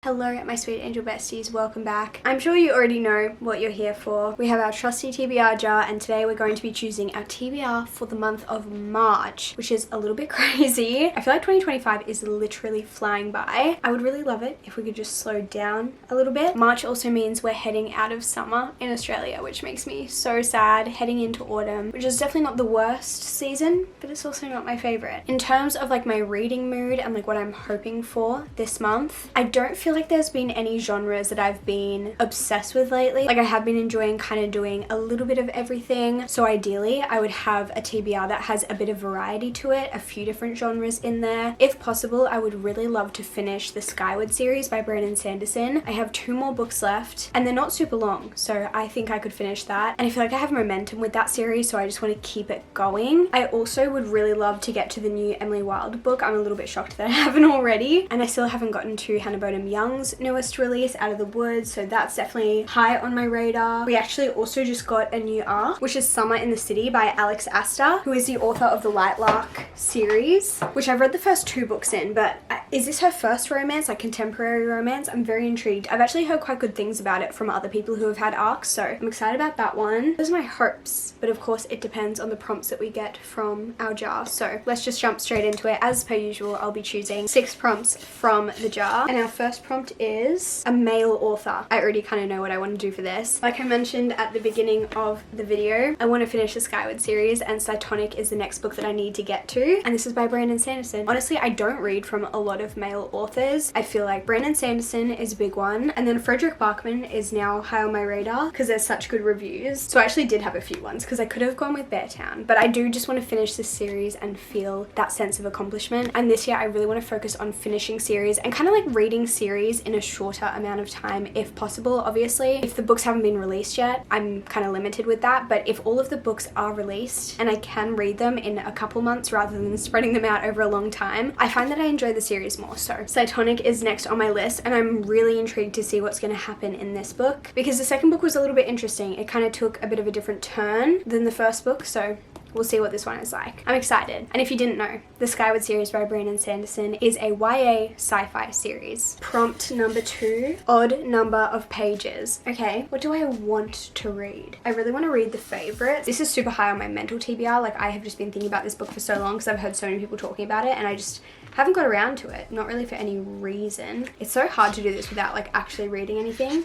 Hello my sweet angel besties, welcome back. I'm sure you already know what you're here for. We have our trusty TBR jar and today we're going to be choosing our TBR for the month of March, which is a little bit crazy. I feel like 2025 is literally flying by. I would really love it if we could just slow down a little bit. March also means we're heading out of summer in Australia, which makes me so sad. Heading into autumn, which is definitely not the worst season, but it's also not my favorite. In terms of like my reading mood and like what I'm hoping for this month, I don't feel like there's been any genres that I've been obsessed with lately. Like I have been enjoying kind of doing a little bit of everything. So ideally I would have a TBR that has a bit of variety to it, a few different genres in there. If possible, I would really love to finish the Skyward series by Brandon Sanderson. I have 2 more books left and they're not super long, so I think I could finish that. And I feel like I have momentum with that series, so I just want to keep it going. I also would really love to get to the new Emily Wilde book. I'm a little bit shocked that I haven't already. And I still haven't gotten to Hannah Bonham Young's newest release, Out of the Woods, so that's definitely high on my radar. We actually also just got a new ARC, which is Summer in the City by Alex Astor, who is the author of the Lightlark series, which I've read the first 2 books in, but is this her first romance, like contemporary romance? I'm very intrigued. I've actually heard quite good things about it from other people who have had ARCs, so I'm excited about that one. Those are my hopes, but of course it depends on the prompts that we get from our jar. So let's just jump straight into it. As per usual, I'll be choosing 6 prompts from the jar, and our first prompt is a male author. I already kind of know what I want to do for this. Like I mentioned at the beginning of the video, I want to finish the Skyward series, and Cytonic is the next book that I need to get to, and this is by Brandon Sanderson. Honestly, I don't read from a lot of male authors. I feel like Brandon Sanderson is a big one, and then Frederick Bachman is now high on my radar because there's such good reviews. So I actually did have a few ones because I could have gone with Beartown, but I do just want to finish this series and feel that sense of accomplishment. And this year I really want to focus on finishing series and kind of like reading series in a shorter amount of time if possible. Obviously, if the books haven't been released yet, I'm kind of limited with that, but if all of the books are released and I can read them in a couple months rather than spreading them out over a long time, I find that I enjoy the series more. So Cytonic is next on my list, and I'm really intrigued to see what's going to happen in this book because the second book was a little bit interesting. It kind of took a bit of a different turn than the first book, so we'll see what this one is like. I'm excited. And if you didn't know, the Skyward series by Brandon Sanderson is a YA sci-fi series. Prompt number 2, odd number of pages. Okay, what do I want to read? I really want to read The Favourite. This is super high on my mental TBR. Like I have just been thinking about this book for so long because I've heard so many people talking about it and I just haven't got around to it. Not really for any reason. It's so hard to do this without like actually reading anything.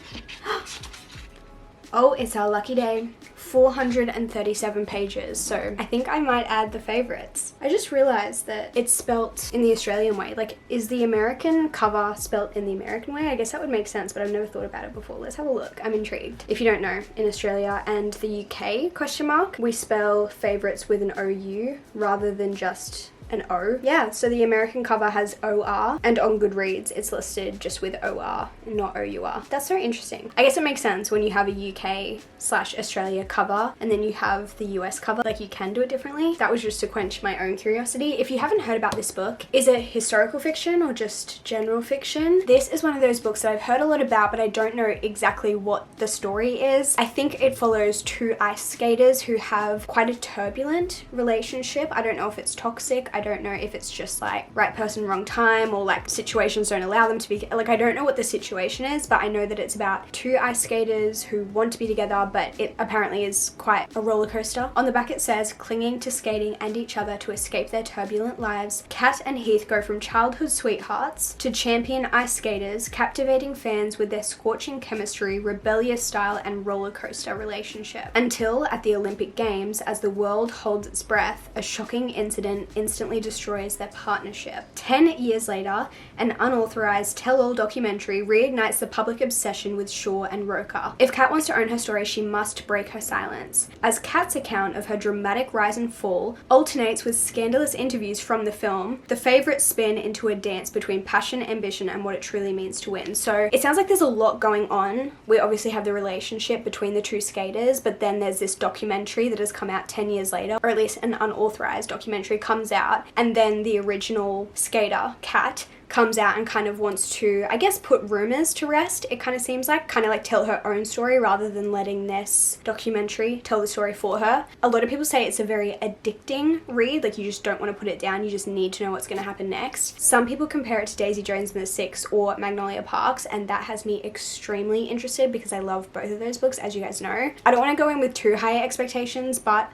Oh, it's our lucky day. 437 pages, so I think I might add The Favourites. I just realized that it's spelt in the Australian way. Like, is the American cover spelt in the American way? I guess that would make sense, but I've never thought about it before. Let's have a look. I'm intrigued. If you don't know, in Australia and the UK, we spell favourites with an OU rather than just an O. Yeah, so the American cover has OR, and on Goodreads it's listed just with OR and not OUR. That's so interesting. I guess it makes sense when you have a UK/Australia cover and then you have the US cover, like you can do it differently. That was just to quench my own curiosity. If you haven't heard about this book, is it historical fiction or just general fiction? This is one of those books that I've heard a lot about, but I don't know exactly what the story is. I think it follows 2 ice skaters who have quite a turbulent relationship. I don't know if it's toxic. I don't know if it's just like right person, wrong time, or like situations don't allow them to be, like I don't know what the situation is, but I know that it's about 2 ice skaters who want to be together, but it apparently is quite a roller coaster. On the back it says, clinging to skating and each other to escape their turbulent lives, Kat and Heath go from childhood sweethearts to champion ice skaters, captivating fans with their scorching chemistry, rebellious style, and roller coaster relationship. Until at the Olympic Games, as the world holds its breath, a shocking incident instantly destroys their partnership. 10 years later, an unauthorized tell-all documentary reignites the public obsession with Shaw and Roker. If Kat wants to own her story, she must break her silence. As Kat's account of her dramatic rise and fall alternates with scandalous interviews from the film, The Favourite spin into a dance between passion, ambition, and what it truly means to win. So it sounds like there's a lot going on. We obviously have the relationship between the 2 skaters, but then there's this documentary that has come out 10 years later, or at least an unauthorized documentary comes out, and then the original skater, Kat, comes out and kind of wants to, I guess, put rumors to rest. It kind of seems like, kind of like tell her own story rather than letting this documentary tell the story for her. A lot of people say it's a very addicting read, like you just don't want to put it down, you just need to know what's going to happen next. Some people compare it to Daisy Jones and the Six or Magnolia Parks, and that has me extremely interested because I love both of those books, as you guys know. I don't want to go in with too high expectations, but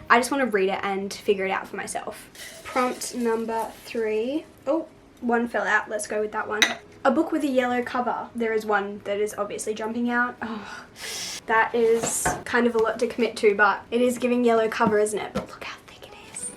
I just want to read it and figure it out for myself. Prompt number 3. Oh, one fell out. Let's go with that one. A book with a yellow cover. There is one that is obviously jumping out. Oh, that is kind of a lot to commit to, but it is giving yellow cover, isn't it? But look how thick it is.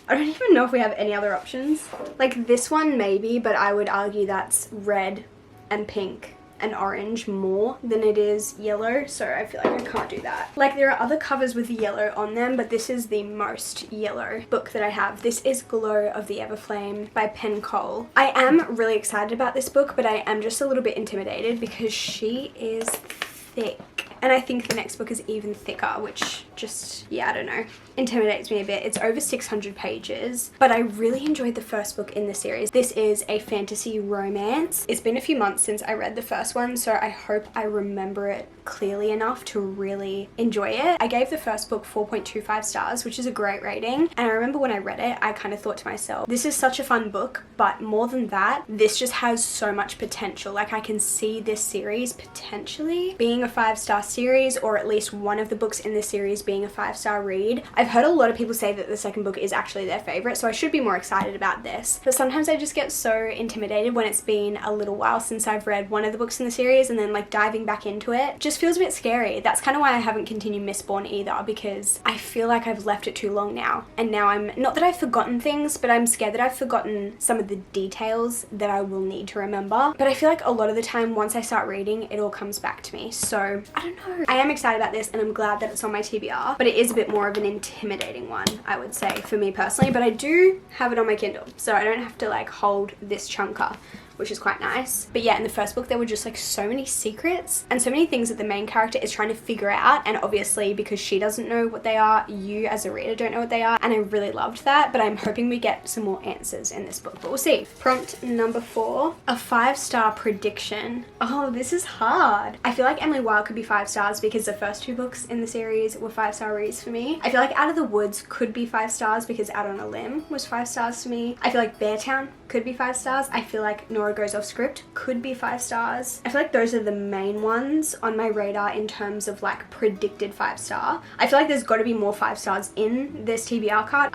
I don't even know if we have any other options. Like this one maybe, but I would argue that's red and pink and orange more than it is yellow, so I feel like I can't do that. Like there are other covers with yellow on them, but this is the most yellow book that I have. This is Glow of the Everflame by Penn Cole. I am really excited about this book, but I am just a little bit intimidated because she is thick. And I think the next book is even thicker, which just, yeah, I don't know, intimidates me a bit. It's over 600 pages, but I really enjoyed the first book in the series. This is a fantasy romance. It's been a few months since I read the first one, so I hope I remember it clearly enough to really enjoy it. I gave the first book 4.25 stars, which is a great rating. And I remember when I read it, I kind of thought to myself, this is such a fun book, but more than that, this just has so much potential. Like I can see this series potentially being a 5-star series, or at least one of the books in the series being a 5-star read. I've heard a lot of people say that the second book is actually their favorite, so I should be more excited about this. But sometimes I just get so intimidated when it's been a little while since I've read one of the books in the series, and then like diving back into it just feels a bit scary. That's kind of why I haven't continued Mistborn either, because I feel like I've left it too long now. And now I'm, not that I've forgotten things, but I'm scared that I've forgotten some of the details that I will need to remember. But I feel like a lot of the time once I start reading, it all comes back to me. So I don't know. I am excited about this and I'm glad that it's on my TBR, but it is a bit more of an intimidating one, I would say, for me personally. But I do have it on my Kindle, so I don't have to like hold this chunker, which is quite nice. But yeah, in the first book there were just like so many secrets and so many things that the main character is trying to figure out, and obviously because she doesn't know what they are, you as a reader don't know what they are, and I really loved that. But I'm hoping we get some more answers in this book, but we'll see. Prompt number 4, a 5-star prediction. Oh, this is hard. I feel like Emily Wilde could be 5 stars because the first 2 books in the series were 5-star reads for me. I feel like Out of the Woods could be 5 stars because Out on a Limb was 5 stars to me. I feel like Beartown could be 5 stars. I feel like Nora Goes Off Script could be 5 stars. I feel like those are the main ones on my radar in terms of like predicted 5-star. I feel like there's got to be more 5 stars in this TBR card.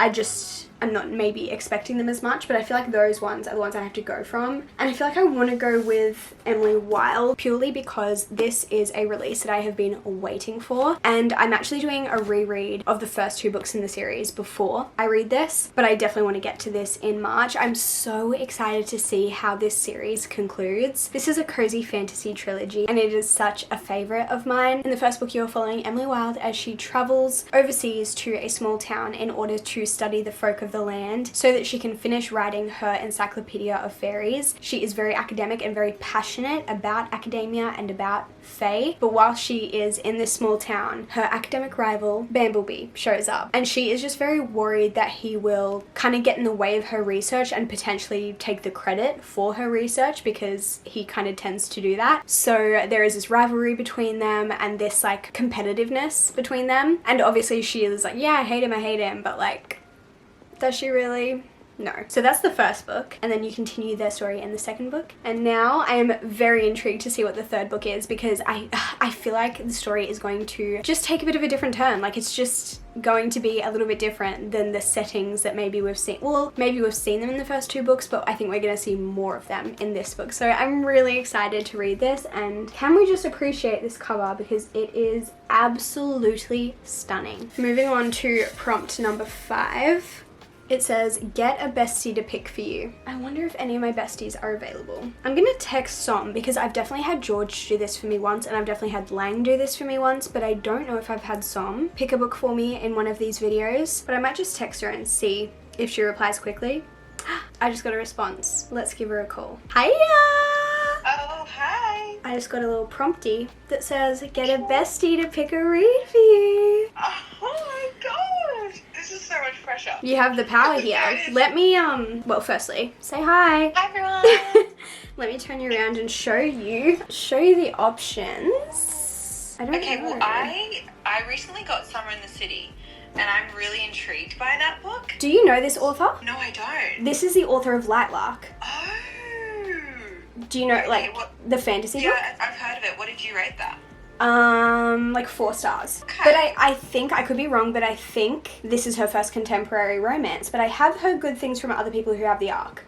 I'm not maybe expecting them as much, but I feel like those ones are the ones I have to go from. And I feel like I want to go with Emily Wilde purely because this is a release that I have been waiting for, and I'm actually doing a reread of the first 2 books in the series before I read this, but I definitely want to get to this in March. I'm so excited to see how this series concludes. This is a cozy fantasy trilogy and it is such a favorite of mine. In the first book you're following Emily Wilde as she travels overseas to a small town in order to study the folk of the land so that she can finish writing her encyclopedia of fairies. She is very academic and very passionate about academia and about fae, but while she is in this small town, her academic rival Bamblebee shows up, and she is just very worried that he will kind of get in the way of her research and potentially take the credit for her research, because he kind of tends to do that. So there is this rivalry between them and this like competitiveness between them, and obviously she is like, yeah, I hate him, but like, does she really? No. So that's the first book, and then you continue their story in the second book. And now I am very intrigued to see what the third book is, because I feel like the story is going to just take a bit of a different turn. Like it's just going to be a little bit different than the settings that maybe we've seen. Well, maybe we've seen them in the first 2 books, but I think we're going to see more of them in this book. So I'm really excited to read this, and can we just appreciate this cover because it is absolutely stunning. Moving on to prompt number 5. It says, get a bestie to pick for you. I wonder if any of my besties are available. I'm gonna text Som because I've definitely had George do this for me once, and I've definitely had Lang do this for me once, but I don't know if I've had Som pick a book for me in one of these videos. But I might just text her and see if she replies quickly. I just got a response. Let's give her a call. Hiya! Oh, hi. I just got a little prompty that says, get a bestie to pick a read for you. Oh my gosh. This is so much pressure. here. You have the power here. Let me, well, firstly, say hi. Hi, everyone. Let me turn you around and show you the options. I don't Okay, know. well, I recently got Summer in the City, and I'm really intrigued by that book. Do you know this author? No, I don't. This is the author of Lightlark. Oh. Do you know, Okay, like, the fantasy book? Yeah, I've heard of it. What did you rate that? Like 4 stars. Okay. But I think, I could be wrong, but I think this is her first contemporary romance. But I have heard good things from other people who have the arc.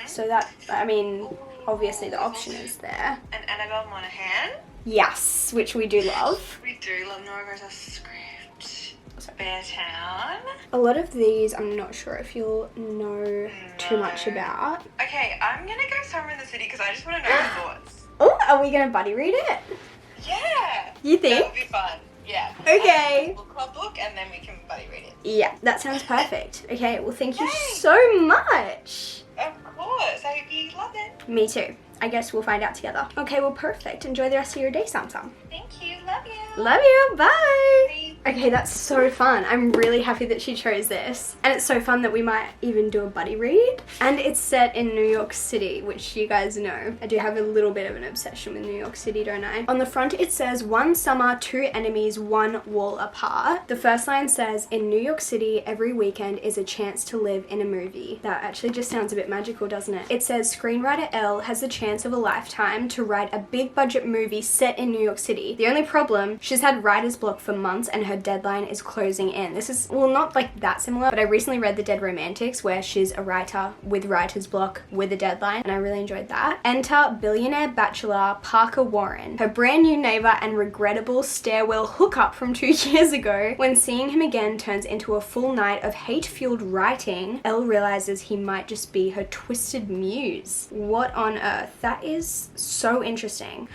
So that, I mean, obviously the option is there. And Annabelle Monaghan. Yes, which we do love. We do love Nora Rosa's script. Beartown. A lot of these, I'm not sure if you'll know too much about. Okay, I'm gonna go Summer in the City because I just want to know your thoughts. Oh, are we gonna buddy read it? Yeah. You That think? would be fun. Yeah. Okay. Book club book, and then we can buddy read it. Yeah, that sounds perfect. Okay, well, thank you Yay. so much. Of course, I hope you love it. Me too. I guess we'll find out together. Okay, well, perfect. Enjoy the rest of your day, Samsung. Thank you. Love you. Love you. Bye. Bye. Okay, that's so fun. I'm really happy that she chose this. And it's so fun that we might even do a buddy read. And it's set in New York City, which you guys know. I do have a little bit of an obsession with New York City, don't I? On the front it says, one summer, 2 enemies, 1 wall apart. The first line says, in New York City, every weekend is a chance to live in a movie. That actually just sounds a bit magical, doesn't it? It says, screenwriter Elle has the chance of a lifetime to write a big budget movie set in New York City. The only problem, she's had writer's block for months and her deadline is closing in. This is, well, not like that similar, but I recently read The Dead Romantics, where she's a writer with writer's block with a deadline, and I really enjoyed that. Enter billionaire bachelor Parker Warren, her brand new neighbor and regrettable stairwell hookup from 2 years ago. When seeing him again turns into a full night of hate-fueled writing, Elle realizes he might just be her twisted muse. What on earth? That is so interesting.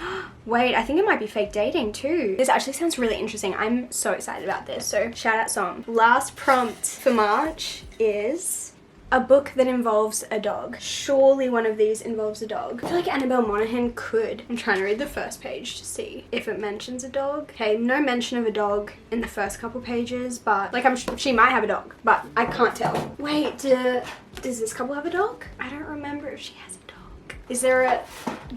Wait, I think it might be fake dating too. This actually sounds really interesting. I'm so excited about this. So shout out Som. Last prompt for March is a book that involves a dog. Surely one of these involves a dog. I feel like Annabelle Monaghan could. I'm trying to read the first page to see if it mentions a dog. Okay, no mention of a dog in the first couple pages, but like she might have a dog, but I can't tell. Wait, does this couple have a dog? I don't remember if she has a dog. Is there a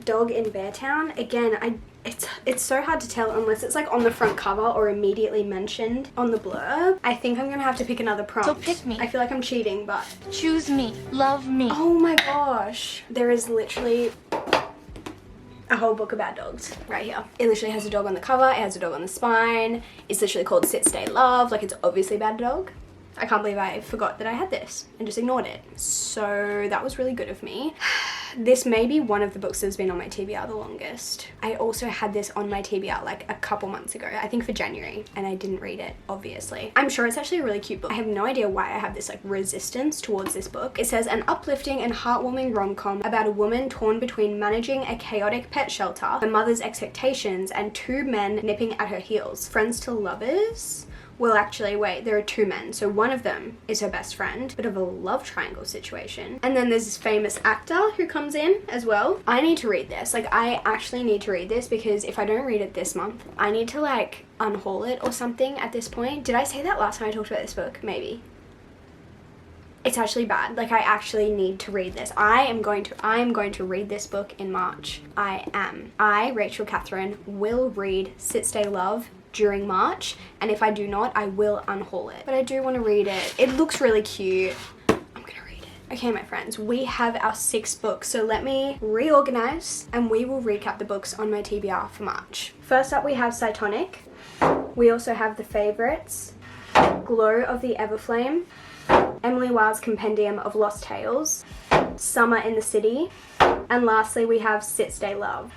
dog in Beartown? Again, it's so hard to tell unless it's like on the front cover or immediately mentioned on the blurb. I think I'm gonna have to pick another prompt. So pick me. I feel like I'm cheating, but Choose me. Love me. oh my gosh. There is literally a whole book about dogs right here. It literally has a dog on the cover, it has a dog on the spine. It's literally called Sit, Stay, Love. Like, it's obviously about a dog. I can't believe I forgot that I had this and just ignored it. So that was really good of me. This may be one of the books that's been on my TBR the longest. I also had this on my TBR like a couple months ago, I think for January, and I didn't read it, obviously. I'm sure it's actually a really cute book. I have no idea why I have this like resistance towards this book. It says, an uplifting and heartwarming rom-com about a woman torn between managing a chaotic pet shelter, her mother's expectations, and 2 men nipping at her heels. Friends to lovers? Well, actually, wait, there are 2 men. So one of them is her best friend, bit of a love triangle situation. And then there's this famous actor who comes in as well. I need to read this. Like, I actually need to read this because if I don't read it this month, I need to like unhaul it or something at this point. Did I say that last time I talked about this book? Maybe. It's actually bad. Like, I actually need to read this. I am going to read this book in March. I, Rachel Catherine, will read Sit, Stay, Love during March, and if I do not, I will unhaul it. But I do want to read it. It looks really cute. I'm gonna read it. Okay, my friends, we have our 6 books, so let me reorganize and we will recap the books on my TBR for March. First up, we have Cytonic. We also have The Favourites, Glow of the Everflame, Emily Wilde's Compendium of Lost Tales, Summer in the City, and lastly we have Sit, Stay, Love.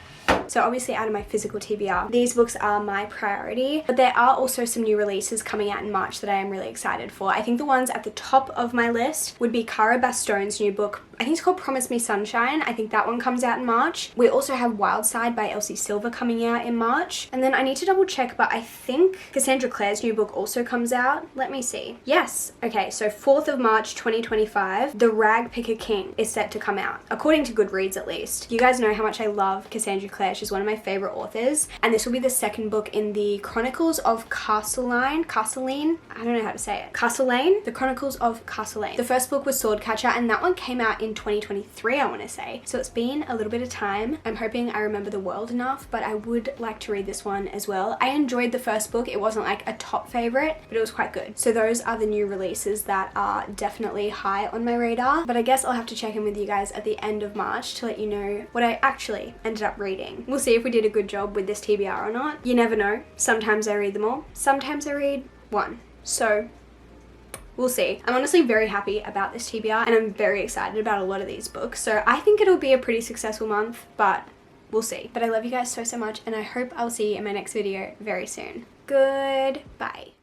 So obviously out of my physical TBR, these books are my priority, but there are also some new releases coming out in March that I am really excited for. I think the ones at the top of my list would be Cara Bastone's new book, I think it's called Promise Me Sunshine. I think that one comes out in March. We also have Wild Side by Elsie Silver coming out in March. And then I need to double check, but I think Cassandra Clare's new book also comes out. Let me see. Yes. Okay, so 4th of March 2025, The Rag Picker King is set to come out, according to Goodreads at least. You guys know how much I love Cassandra Clare. She's one of my favorite authors. And this will be the second book in the Chronicles of Castleline. I don't know how to say it. Castlane? The Chronicles of Castlane. The first book was Swordcatcher, and that one came out in 2023, I want to say. So it's been a little bit of time. I'm hoping I remember the world enough, but I would like to read this one as well. I enjoyed the first book. It wasn't like a top favorite, but it was quite good. So those are the new releases that are definitely high on my radar. But I guess I'll have to check in with you guys at the end of March to let you know what I actually ended up reading. We'll see if we did a good job with this TBR or not. You never know. Sometimes I read them all. Sometimes I read one. So we'll see. I'm honestly very happy about this TBR and I'm very excited about a lot of these books. So I think it'll be a pretty successful month, but we'll see. But I love you guys so much and I hope I'll see you in my next video very soon. Goodbye.